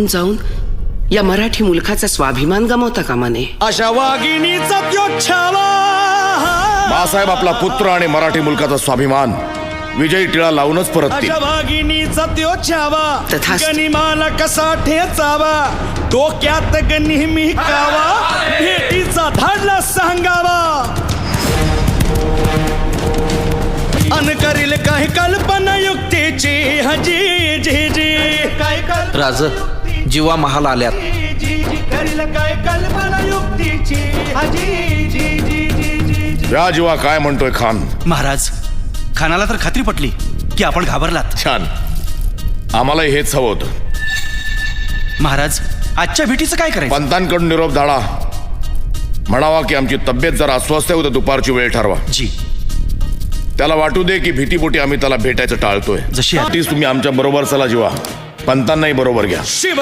जाऊन या मराठी मुलखाचा स्वाभिमान गमावता कामा नये. अशा वाघिणीचा त्यो छावा. बाळासाहेब आपला पुत्र आणि मराठी मुलकाचा स्वाभिमान विजयी टिळा लावूनच परततील. अशा वाघिणीचा त्यो छावा. तथास्तु. गनिमाला कसा ठेचावा, डोक्यात नेहमी कावा, भेटीचा धाडला सांगावा. अन करील काही कल्पना युक्तीची हजी जी जी. काय राज जीवा महाल आल्यात. करील काय कल्पना युक्तीची हजी जी जी जी जी. या जीवा काय म्हणतोय खान? महाराज, खानाला तर खात्री पटली की आपण घाबरलात. छान, आम्हालाही हेच हवं होतं. महाराज, आजच्या भेटीचं काय करायचं? पंतांकडून निरोप धाडा, म्हणावा की आमची तब्येत जरा अस्वस्थ आहे, उद्या दुपारची वेळ ठरवा. जी, त्याला वाटू दे की भीतीपोटी आम्ही त्याला भेटायचं टाळतोय. जशी आहे. तीच तुम्ही आमच्या बरोबर चला जीवा, पंतांनाही बरोबर घ्या. शिव